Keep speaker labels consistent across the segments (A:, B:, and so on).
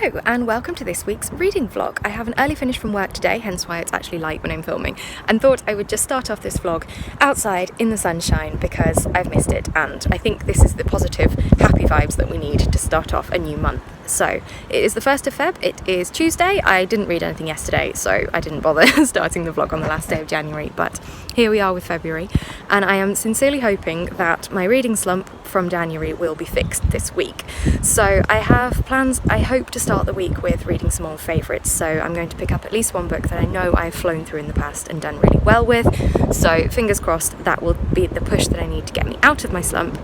A: Hello and welcome to this week's reading vlog. I have an early finish from work today, hence why it's actually light when I'm filming, and thought I would just start off this vlog outside in the sunshine because I've missed it, and I think this is the positive, happy vibes that we need to start off a new month. So it is the 1st of Feb, it is Tuesday. I didn't read anything yesterday, so I didn't bother starting the vlog on the last day of January, but here we are with February, and I am sincerely hoping that my reading slump from January will be fixed this week. So I have plans. I hope to start the week with reading some old favourites, so I'm going to pick up at least one book that I know I've flown through in the past and done really well with, so fingers crossed that will be the push that I need to get me out of my slump.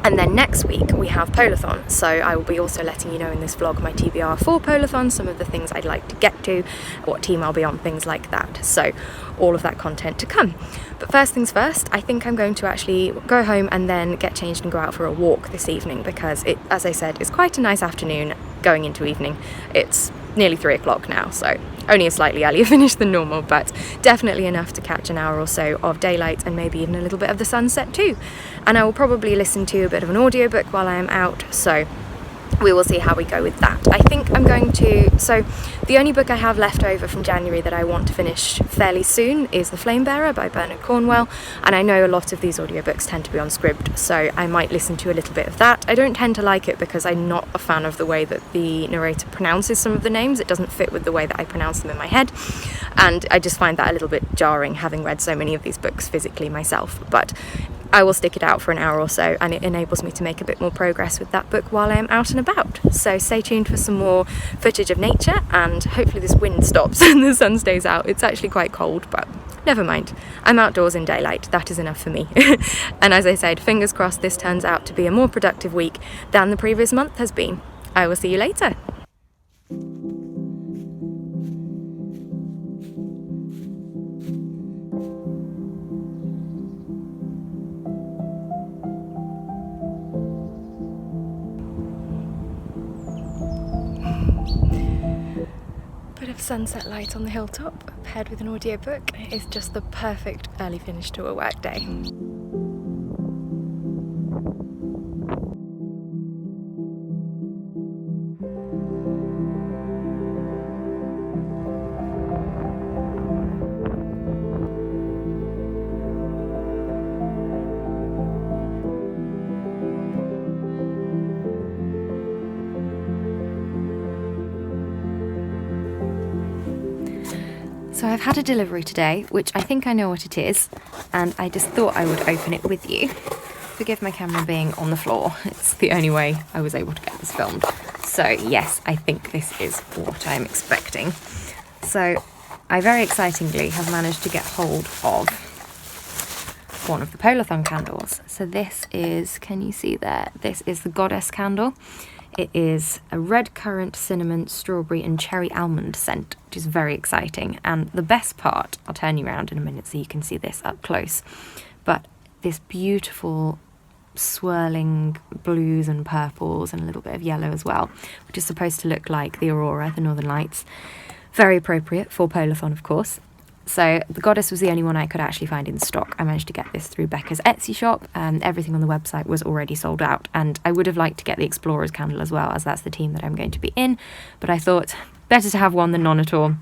A: And then next week we have Polarthon, so I will be also letting you know in this vlog my TBR for Polarthon, some of the things I'd like to get to, what team I'll be on, things like that. So all of that content to come. But first things first, I think I'm going to actually go home and then get changed and go out for a walk this evening because it, as I said, is quite a nice afternoon going into evening. It's nearly 3 o'clock now, so only a slightly earlier finish than normal, but definitely enough to catch an hour or so of daylight and maybe even a little bit of the sunset too. And I will probably listen to a bit of an audiobook while I am out, so we will see how we go with that. I think I'm going to, so the only book I have left over from January that I want to finish fairly soon is The Flame Bearer by Bernard Cornwell, and I know a lot of these audiobooks tend to be on script, so I might listen to a little bit of that. I don't tend to like it because I'm not a fan of the way that the narrator pronounces some of the names. It doesn't fit with the way that I pronounce them in my head, and I just find that a little bit jarring, having read so many of these books physically myself. But I will stick it out for an hour or so, and it enables me to make a bit more progress with that book while I am out and about. So stay tuned for some more footage of nature, and hopefully this wind stops and the sun stays out. It's actually quite cold, but never mind. I'm outdoors in daylight, that is enough for me. And as I said, fingers crossed this turns out to be a more productive week than the previous month has been. I will see you later. Sunset light on the hilltop, paired with an audiobook, is just the perfect early finish to a work day. So I've had a delivery today, which I think I know what it is, and I just thought I would open it with you. Forgive my camera being on the floor, it's the only way I was able to get this filmed. So yes, I think this is what I'm expecting. So I very excitingly have managed to get hold of one of the Polarthon candles. So this is, can you see there? This is the Goddess candle. It is a red currant, cinnamon, strawberry and cherry almond scent, which is very exciting. And the best part, I'll turn you around in a minute so you can see this up close, but this beautiful swirling blues and purples and a little bit of yellow as well, which is supposed to look like the aurora, the northern lights. Very appropriate for Polarthon, of course. So the Goddess was the only one I could actually find in stock. I managed to get this through Becca's Etsy shop, and everything on the website was already sold out. And I would have liked to get the Explorer's candle as well, as that's the team that I'm going to be in. But I thought better to have one than none at all.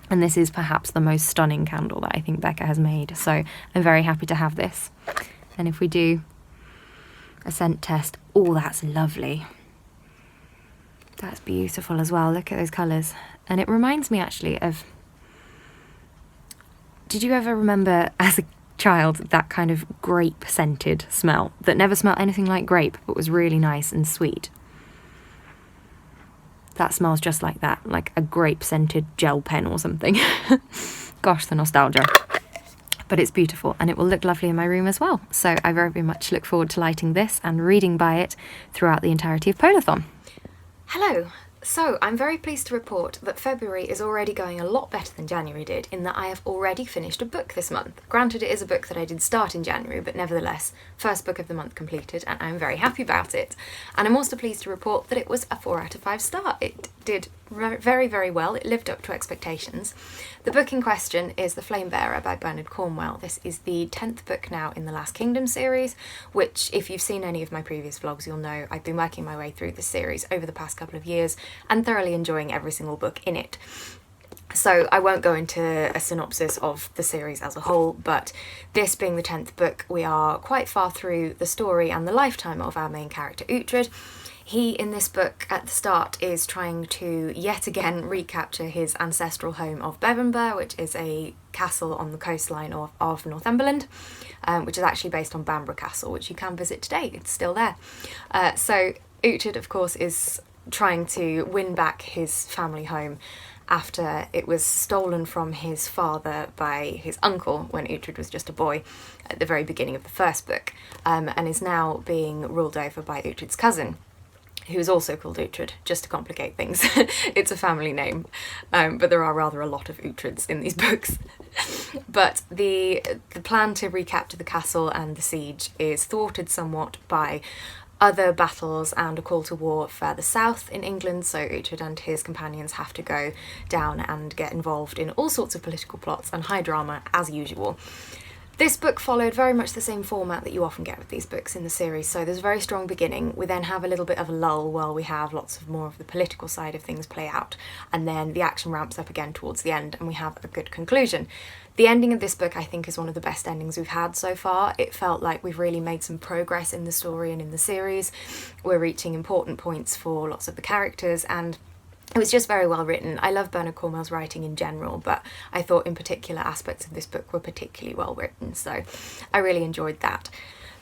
A: And this is perhaps the most stunning candle that I think Becca has made. So I'm very happy to have this. And if we do a scent test, oh, that's lovely. That's beautiful as well. Look at those colours. And it reminds me actually of, did you ever remember as a child that kind of grape scented smell that never smelled anything like grape but was really nice and sweet? That smells just like that, like a grape scented gel pen or something. Gosh, the nostalgia. But it's beautiful and it will look lovely in my room as well. So I very much look forward to lighting this and reading by it throughout the entirety of Polarthon. Hello. So, I'm very pleased to report that February is already going a lot better than January did, in that I have already finished a book this month. Granted, it is a book that I did start in January, but nevertheless, first book of the month completed, and I'm very happy about it. And I'm also pleased to report that it was a 4 out of 5 star. It did very, very well. It lived up to expectations. The book in question is The Flame Bearer by Bernard Cornwell. This is the 10th book now in the Last Kingdom series, which, if you've seen any of my previous vlogs, you'll know I've been working my way through this series over the past couple of years and thoroughly enjoying every single book in it. So I won't go into a synopsis of the series as a whole, but this being the 10th book, we are quite far through the story and the lifetime of our main character, Uhtred. He, in this book, at the start, is trying to yet again recapture his ancestral home of Bebbanburg, which is a castle on the coastline of Northumberland, which is actually based on Bamburgh Castle, which you can visit today. It's still there. So Uhtred, of course, is trying to win back his family home after it was stolen from his father by his uncle when Uhtred was just a boy at the very beginning of the first book, and is now being ruled over by Uhtred's cousin, who is also called Uhtred, just to complicate things. It's a family name, but there are rather a lot of Uhtred's in these books. But the plan to recapture the castle and the siege is thwarted somewhat by other battles and a call to war further south in England, so Uhtred and his companions have to go down and get involved in all sorts of political plots and high drama as usual. This book followed very much the same format that you often get with these books in the series, so there's a very strong beginning. We then have a little bit of a lull while we have lots of more of the political side of things play out, and then the action ramps up again towards the end and we have a good conclusion. The ending of this book, I think, is one of the best endings we've had so far. It felt like we've really made some progress in the story and in the series. We're reaching important points for lots of the characters, and it was just very well written. I love Bernard Cornwell's writing in general, but I thought in particular aspects of this book were particularly well written, so I really enjoyed that.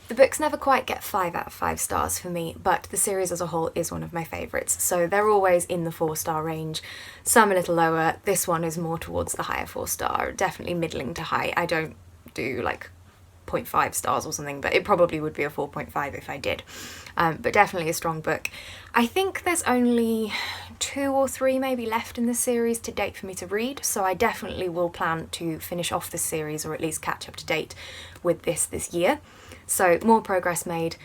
A: The books never quite get 5 out of 5 stars for me, but the series as a whole is one of my favourites, so they're always in the 4-star range, some a little lower. This one is more towards the higher 4-star, definitely middling to high. I don't do like 0.5 stars or something, but it probably would be a 4.5 if I did. But definitely a strong book. I think there's only 2 or 3 maybe left in the series to date for me to read, so I definitely will plan to finish off this series, or at least catch up to date with this year. So more progress made,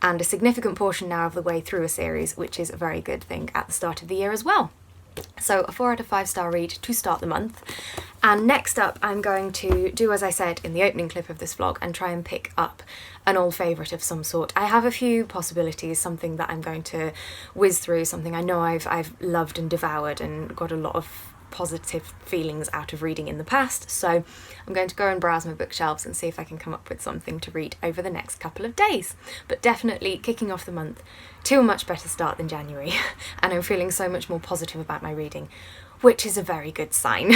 A: and a significant portion now of the way through a series, which is a very good thing at the start of the year as well. So a 4 out of 5 star read to start the month. And next up I'm going to do as I said in the opening clip of this vlog and try and pick up an old favourite of some sort. I have a few possibilities, something that I'm going to whiz through, something I know I've loved and devoured and got a lot of positive feelings out of reading in the past, so I'm going to go and browse my bookshelves and see if I can come up with something to read over the next couple of days. But definitely kicking off the month to a much better start than January, and I'm feeling so much more positive about my reading, which is a very good sign.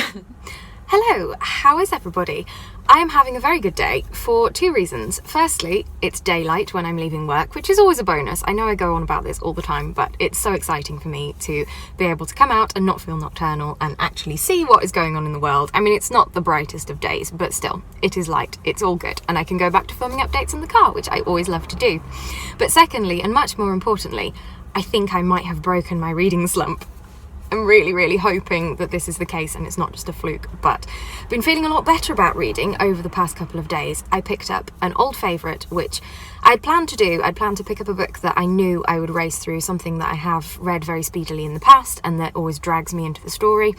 A: Hello, how is everybody? I am having a very good day for 2 reasons. Firstly, it's daylight when I'm leaving work, which is always a bonus. I know I go on about this all the time, but it's so exciting for me to be able to come out and not feel nocturnal and actually see what is going on in the world. I mean, it's not the brightest of days, but still, it is light, it's all good, and I can go back to filming updates in the car, which I always love to do. But secondly, and much more importantly, I think I might have broken my reading slump. I'm really, really hoping that this is the case and it's not just a fluke, but I've been feeling a lot better about reading over the past couple of days. I picked up an old favourite, which I'd planned to pick up a book that I knew I would race through, something that I have read very speedily in the past and that always drags me into the story,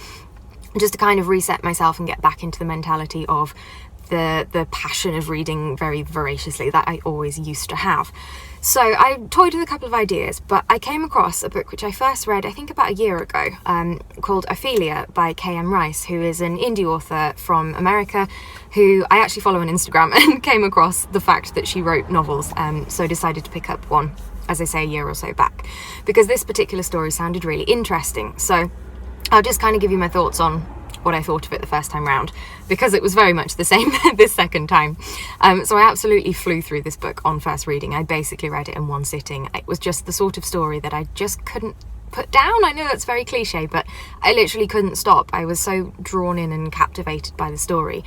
A: just to kind of reset myself and get back into the mentality of the passion of reading very voraciously that I always used to have. So I toyed with a couple of ideas, but I came across a book which I first read I think about a year ago, called Ophelia by K.M. Rice, who is an indie author from America who I actually follow on Instagram, and came across the fact that she wrote novels, so decided to pick up one, as I say, a year or so back, because this particular story sounded really interesting. So I'll just kind of give you my thoughts on what I thought of it the first time round, because it was very much the same this second time. So I absolutely flew through this book on first reading. I basically read it in one sitting. It was just the sort of story that I just couldn't put down. I know that's very cliche, but I literally couldn't stop. I was so drawn in and captivated by the story,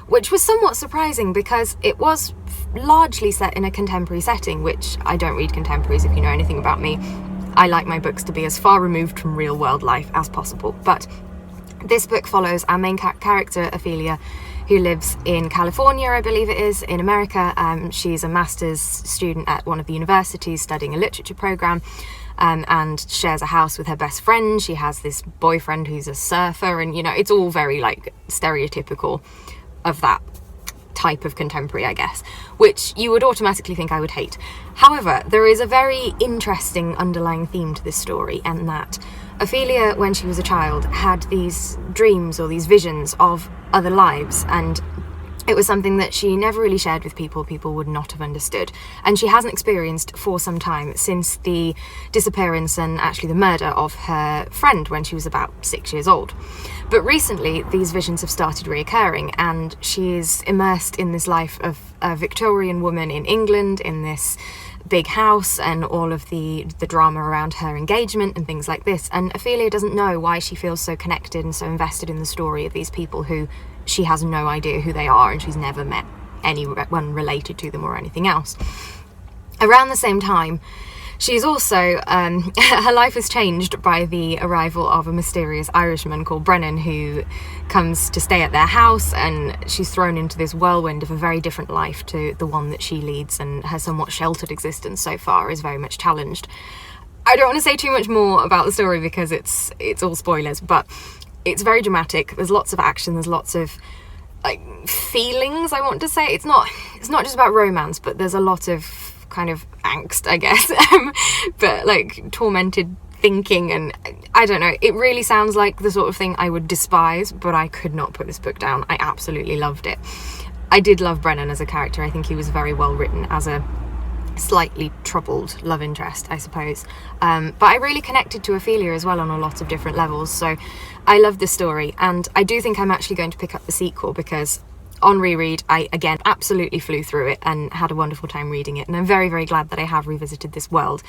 A: which was somewhat surprising because it was largely set in a contemporary setting, which I don't read contemporaries if you know anything about me. I like my books to be as far removed from real world life as possible, but this book follows our main character, Ophelia, who lives in California, I believe it is, in America. She's a master's student at one of the universities studying a literature program, and shares a house with her best friend. She has this boyfriend who's a surfer, and, you know, it's all very, like, stereotypical of that type of contemporary, I guess, which you would automatically think I would hate. However, there is a very interesting underlying theme to this story, and that Ophelia, when she was a child, had these dreams or these visions of other lives, and it was something that she never really shared with people. People would not have understood, and she hasn't experienced for some time, since the disappearance and actually the murder of her friend when she was about 6 years old. But recently these visions have started reoccurring, and she is immersed in this life of a Victorian woman in England, in this big house, and all of the drama around her engagement and things like this. And Ophelia doesn't know why she feels so connected and so invested in the story of these people who she has no idea who they are, and she's never met anyone related to them or anything else. Around the same time, she's also, her life is changed by the arrival of a mysterious Irishman called Brennan, who comes to stay at their house, and she's thrown into this whirlwind of a very different life to the one that she leads, and her somewhat sheltered existence so far is very much challenged. I don't want to say too much more about the story because it's all spoilers, but it's very dramatic. There's lots of action, there's lots of, like, feelings, I want to say. It's not just about romance, but there's a lot of kind of angst, I guess, but like tormented thinking, and I don't know, it really sounds like the sort of thing I would despise, but I could not put this book down. I absolutely loved it. I did love Brennan as a character. I think he was very well written as a slightly troubled love interest, I suppose, but I really connected to Ophelia as well on a lot of different levels, so I love this story, and I do think I'm actually going to pick up the sequel, because on reread I again absolutely flew through it and had a wonderful time reading it, and I'm very, very glad that I have revisited this world.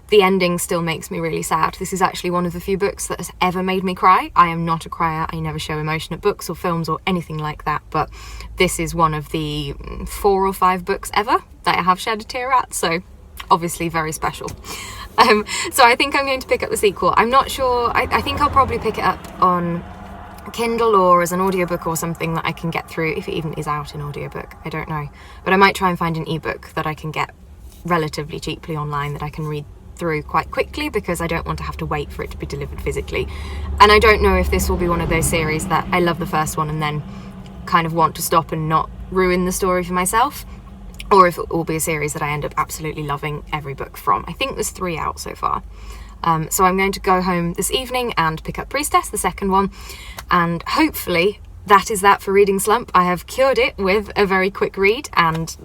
A: The ending still makes me really sad. This is actually one of the few books that has ever made me cry. I am not a crier, I never show emotion at books or films or anything like that, but this is one of the 4 or 5 books ever that I have shed a tear at, so obviously very special. So I think I'm going to pick up the sequel. I'm not sure, I think I'll probably pick it up on Kindle or as an audiobook or something that I can get through, if it even is out in audiobook, I don't know, but I might try and find an ebook that I can get relatively cheaply online that I can read through quite quickly, because I don't want to have to wait for it to be delivered physically. And I don't know if this will be one of those series that I love the first one and then kind of want to stop and not ruin the story for myself, or if it will be a series that I end up absolutely loving every book from. I think there's 3 out so far. So I'm going to go home this evening and pick up Priestess, the second one, and hopefully that is that for Reading Slump. I have cured it with a very quick read, and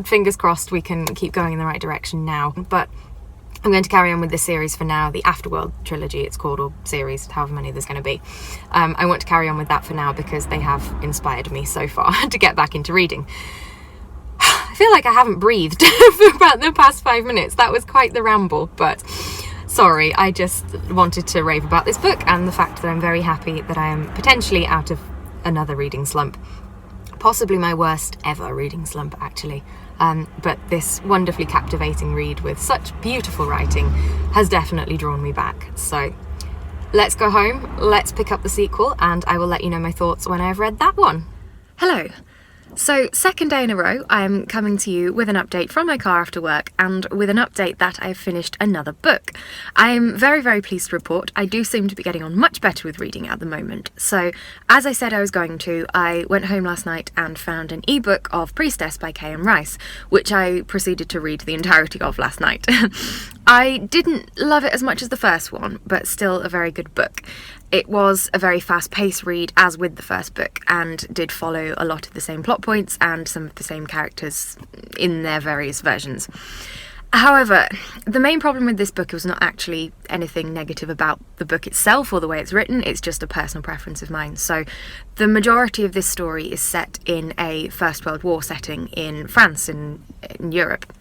A: fingers crossed we can keep going in the right direction now. But I'm going to carry on with this series for now, the Afterworld trilogy it's called, or series, however many there's going to be. I want to carry on with that for now because they have inspired me so far to get back into reading. I feel like I haven't breathed for about the past 5 minutes. That was quite the ramble, but sorry, I just wanted to rave about this book and the fact that I'm very happy that I am potentially out of another reading slump. Possibly my worst ever reading slump, actually. But this wonderfully captivating read with such beautiful writing has definitely drawn me back. So let's go home, let's pick up the sequel, and I will let you know my thoughts when I've read that one. Hello. So, second day in a row, I am coming to you with an update from my car after work, and with an update that I've finished another book. I am very, very pleased to report I do seem to be getting on much better with reading at the moment. So, as I said I was going to, I went home last night and found an ebook of Priestess by K.M. Rice, which I proceeded to read the entirety of last night. I didn't love it as much as the first one, but still a very good book. It was a very fast-paced read, as with the first book, and did follow a lot of the same plot points and some of the same characters in their various versions. However, the main problem with this book was not actually anything negative about the book itself or the way it's written, it's just a personal preference of mine. So the majority of this story is set in a First World War setting in France, in Europe,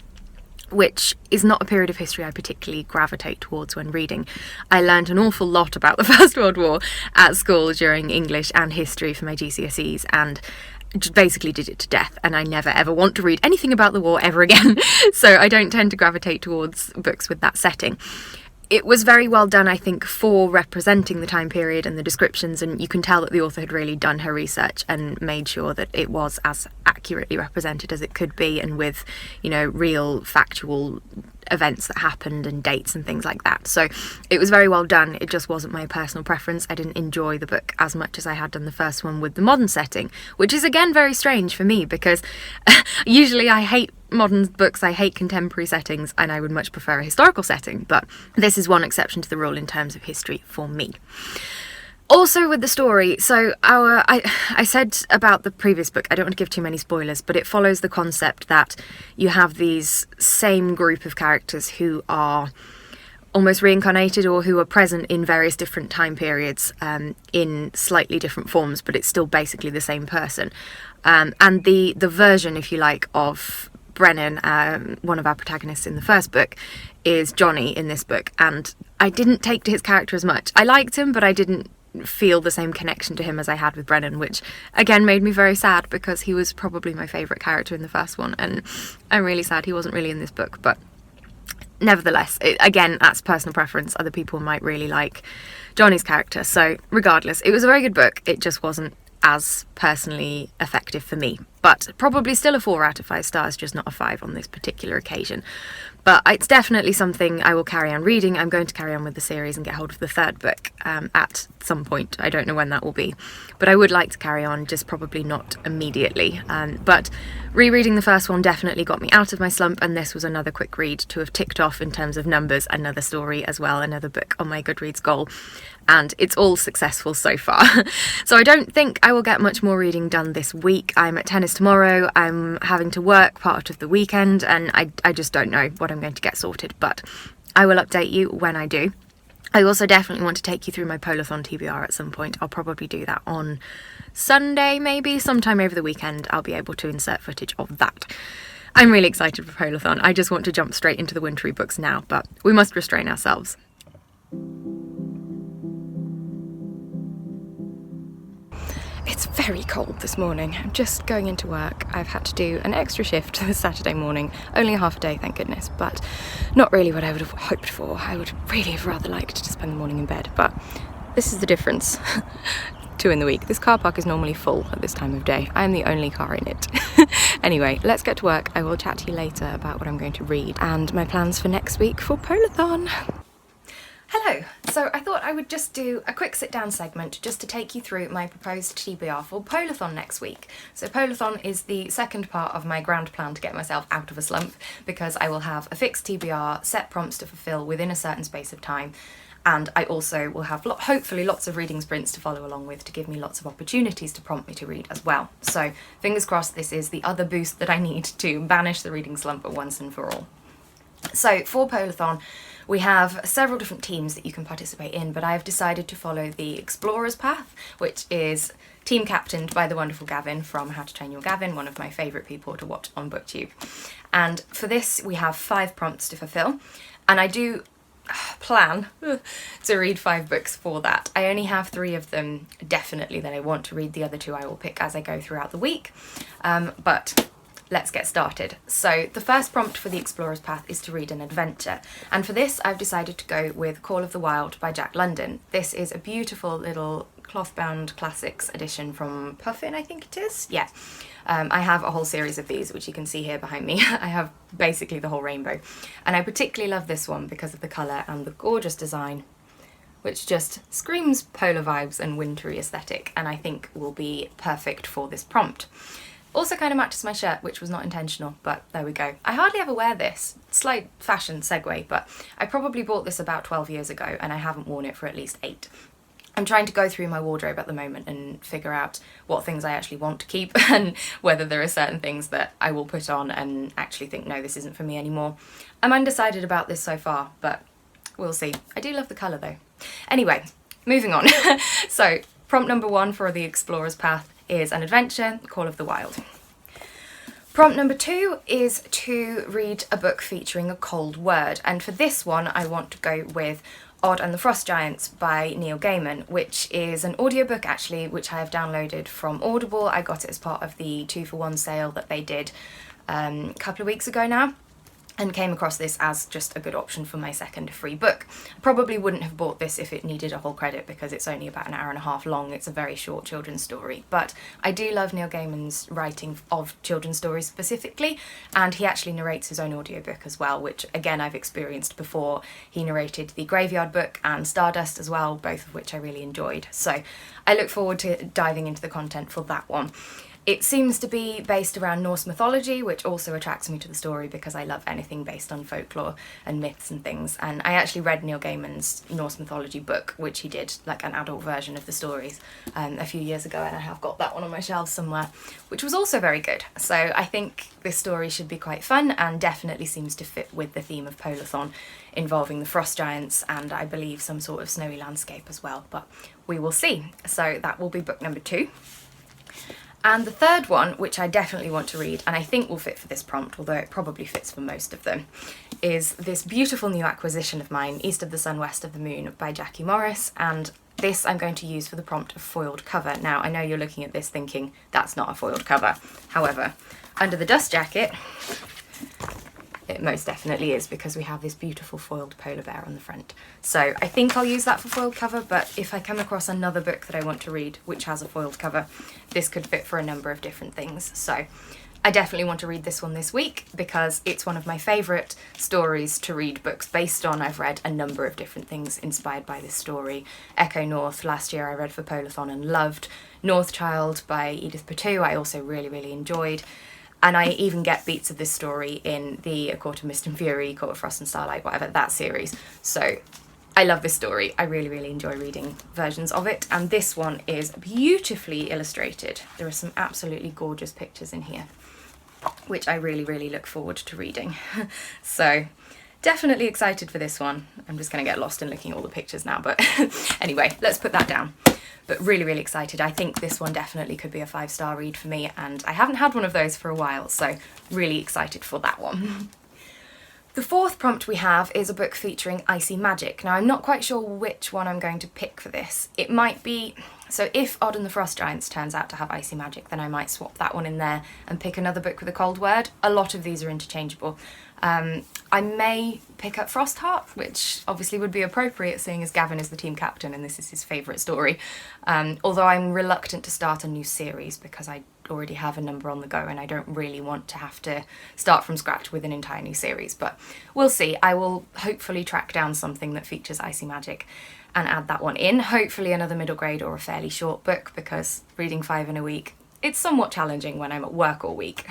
A: which is not a period of history I particularly gravitate towards when reading. I learned an awful lot about the First World War at school during English and history for my GCSEs, and just basically did it to death, and I never ever want to read anything about the war ever again. So I don't tend to gravitate towards books with that setting. it was very well done, I think, for representing the time period and the descriptions, and you can tell that the author had really done her research and made sure that it was as accurately represented as it could be, and with, you know, real factual events that happened and dates and things like that. So it was very well done. It just wasn't my personal preference. I didn't enjoy the book as much as I had done the first one with the modern setting, which is again very strange for me, because usually I hate modern books, I hate contemporary settings, and I would much prefer a historical setting, but this is one exception to the rule in terms of history for me. Also with the story, so I said about the previous book, I don't want to give too many spoilers, but it follows the concept that you have these same group of characters who are almost reincarnated, or who are present in various different time periods in slightly different forms, but it's still basically the same person. And the version, if you like, of Brennan, one of our protagonists in the first book, is Johnny in this book, and I didn't take to his character as much. I liked him, but I didn't feel the same connection to him as I had with Brennan, which again made me very sad, because he was probably my favourite character in the first one, and I'm really sad he wasn't really in this book. But nevertheless, again, that's personal preference. Other people might really like Johnny's character, so regardless, it was a very good book. It just wasn't as personally effective for me, but probably still a 4 out of 5 stars, just not a 5 on this particular occasion. But it's definitely something I will carry on reading. I'm going to carry on with the series and get hold of the third book at some point. I don't know when that will be, but I would like to carry on, just probably not immediately. But rereading the first one definitely got me out of my slump, and this was another quick read to have ticked off in terms of numbers, another story as well, another book on my Goodreads goal, and it's all successful so far. So I don't think I will get much more reading done this week. I'm at tennis tomorrow, I'm having to work part of the weekend, and I just don't know what I'm going to get sorted, but I will update you when I do. I also definitely want to take you through my Polarthon TBR at some point. I'll probably do that on Sunday, maybe sometime over the weekend. I'll be able to insert footage of that. I'm really excited for Polarthon. I just want to jump straight into the wintry books now, but we must restrain ourselves. It's very cold this morning. I'm just going into work. I've had to do an extra shift this Saturday morning. Only a half a day, thank goodness, but not really what I would have hoped for. I would really have rather liked to spend the morning in bed, but this is the difference. 2 in the week. This car park is normally full at this time of day. I'm the only car in it. Anyway, let's get to work. I will chat to you later about what I'm going to read and my plans for next week for Polarthon. Hello, so I thought I would just do a quick sit-down segment just to take you through my proposed TBR for Polarthon next week. So Polarthon is the second part of my grand plan to get myself out of a slump, because I will have a fixed TBR, set prompts to fulfil within a certain space of time, and I also will have hopefully lots of reading sprints to follow along with to give me lots of opportunities to prompt me to read as well. So fingers crossed this is the other boost that I need to banish the reading slump at once and for all. So for Polarthon, we have several different teams that you can participate in, but I have decided to follow the Explorer's Path, which is team captained by the wonderful Gavin from How to Train Your Gavin, one of my favourite people to watch on BookTube. And for this, we have 5 prompts to fulfil, and I do plan to read 5 books for that. I only have 3 of them definitely that I want to read. The other 2 I will pick as I go throughout the week, but let's get started. So the first prompt for the Explorer's Path is to read an adventure, and for this I've decided to go with Call of the Wild by Jack London. This is a beautiful little cloth-bound classics edition from Puffin, I think it is. Yeah. I have a whole series of these, which you can see here behind me. I have basically the whole rainbow, and I particularly love this one because of the colour and the gorgeous design, which just screams polar vibes and wintry aesthetic, and I think will be perfect for this prompt. Also kind of matches my shirt, which was not intentional, but there we go. I hardly ever wear this. Slight fashion segue, but I probably bought this about 12 years ago and I haven't worn it for at least 8. I'm trying to go through my wardrobe at the moment and figure out what things I actually want to keep and whether there are certain things that I will put on and actually think, no, this isn't for me anymore. I'm undecided about this so far, but we'll see. I do love the colour though. Anyway, moving on. So, prompt number 1 for the Explorer's Path is an adventure, Call of the Wild. Prompt number 2 is to read a book featuring a cold word, and for this one I want to go with Odd and the Frost Giants by Neil Gaiman, which is an audiobook actually which I have downloaded from Audible. I got it as part of the 2-for-1 sale that they did a couple of weeks ago now. and came across this as just a good option for my second free book. Probably wouldn't have bought this if it needed a whole credit because it's only about an hour and a half long. It's a very short children's story, but I do love Neil Gaiman's writing of children's stories specifically, and he actually narrates his own audiobook as well, which again I've experienced before. He narrated the Graveyard book and Stardust as well, both of which I really enjoyed. So I look forward to diving into the content for that one. It seems to be based around Norse mythology, which also attracts me to the story because I love anything based on folklore and myths and things. And I actually read Neil Gaiman's Norse mythology book, which he did like an adult version of the stories a few years ago, and I have got that one on my shelf somewhere, which was also very good. So I think this story should be quite fun and definitely seems to fit with the theme of Polarthon, involving the frost giants and I believe some sort of snowy landscape as well, but we will see. So that will be book number 2. And the third one, which I definitely want to read, and I think will fit for this prompt, although it probably fits for most of them, is this beautiful new acquisition of mine, East of the Sun, West of the Moon by Jackie Morris, and this I'm going to use for the prompt of foiled cover. Now, I know you're looking at this thinking, that's not a foiled cover. However, under the dust jacket, it most definitely is, because we have this beautiful foiled polar bear on the front. So I think I'll use that for foiled cover, but if I come across another book that I want to read which has a foiled cover, this could fit for a number of different things. So I definitely want to read this one this week because it's one of my favourite stories to read books based on. I've read a number of different things inspired by this story. Echo North, last year I read for Polarthon and loved. Northchild by Edith Patu I also really, really enjoyed. And I even get beats of this story in the A Court of Mist and Fury, Court of Frost and Starlight, whatever, that series. So I love this story. I really, really enjoy reading versions of it. And this one is beautifully illustrated. There are some absolutely gorgeous pictures in here, which I really, really look forward to reading. So definitely excited for this one. I'm just going to get lost in looking at all the pictures now. But anyway, let's put that down. But really, really excited. I think this one definitely could be a 5-star read for me, and I haven't had one of those for a while, so really excited for that one. The fourth prompt we have is a book featuring icy magic. Now, I'm not quite sure which one I'm going to pick for this. It might be... So if Odd and the Frost Giants turns out to have icy magic, then I might swap that one in there and pick another book with a cold word. A lot of these are interchangeable. I may pick up Frostheart, which obviously would be appropriate seeing as Gavin is the team captain and this is his favourite story. Although I'm reluctant to start a new series because I already have a number on the go and I don't really want to have to start from scratch with an entire new series. But we'll see. I will hopefully track down something that features icy magic and add that one in. Hopefully another middle grade or a fairly short book, because reading 5 in a week, it's somewhat challenging when I'm at work all week.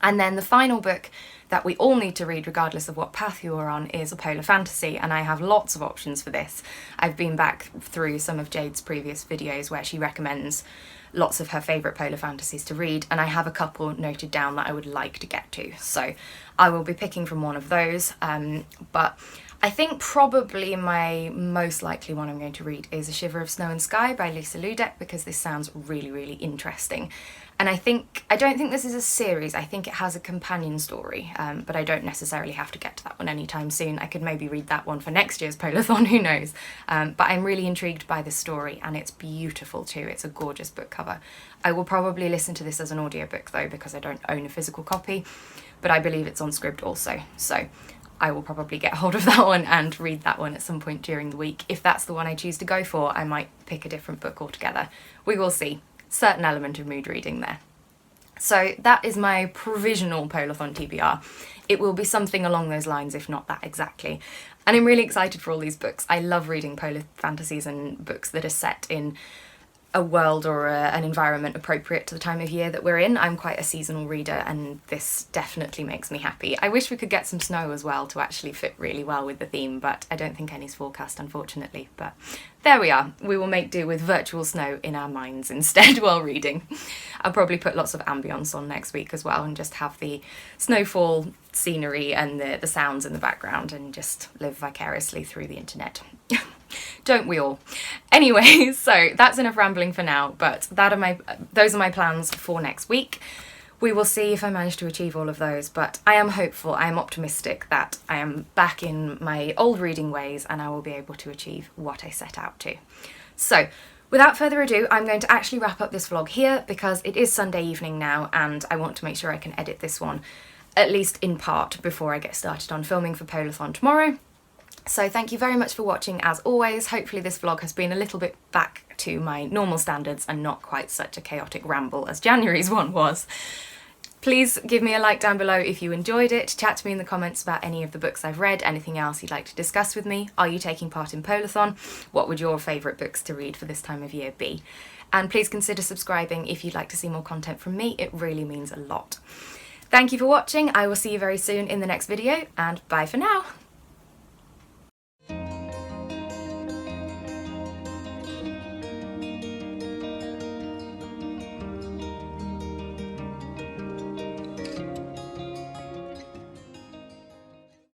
A: And then the final book that we all need to read regardless of what path you are on is a polar fantasy, and I have lots of options for this. I've been back through some of Jade's previous videos where she recommends lots of her favourite polar fantasies to read, and I have a couple noted down that I would like to get to. So I will be picking from one of those, but I think probably my most likely one I'm going to read is A Shiver of Snow and Sky by Lisa Ludek, because this sounds really, really interesting. And I don't think this is a series, I think it has a companion story, but I don't necessarily have to get to that one anytime soon. I could maybe read that one for next year's Polarthon, who knows. But I'm really intrigued by this story, and it's beautiful too. It's a gorgeous book cover. I will probably listen to this as an audiobook though, because I don't own a physical copy, but I believe it's on Scribd also. So I will probably get hold of that one and read that one at some point during the week. If that's the one I choose to go for, I might pick a different book altogether. We will see. Certain element of mood reading there. So that is my provisional Polarthon TBR. It will be something along those lines, if not that exactly. And I'm really excited for all these books. I love reading polar fantasies and books that are set in a world or an environment appropriate to the time of year that we're in. I'm quite a seasonal reader, and this definitely makes me happy. I wish we could get some snow as well to actually fit really well with the theme, but I don't think any's forecast, unfortunately. But there we are. We will make do with virtual snow in our minds instead while reading. I'll probably put lots of ambience on next week as well and just have the snowfall scenery and the sounds in the background and just live vicariously through the internet. Don't we all? Anyway, so that's enough rambling for now, but those are my plans for next week. We will see if I manage to achieve all of those, but I am hopeful, I am optimistic that I am back in my old reading ways and I will be able to achieve what I set out to. So, without further ado, I'm going to actually wrap up this vlog here because it is Sunday evening now and I want to make sure I can edit this one at least in part, before I get started on filming for Polarthon tomorrow. So thank you very much for watching as always. Hopefully this vlog has been a little bit back to my normal standards and not quite such a chaotic ramble as January's one was. Please give me a like down below if you enjoyed it. Chat to me in the comments about any of the books I've read, anything else you'd like to discuss with me. Are you taking part in Polarthon? What would your favourite books to read for this time of year be? And please consider subscribing if you'd like to see more content from me. It really means a lot. Thank you for watching. I will see you very soon in the next video, and bye for now.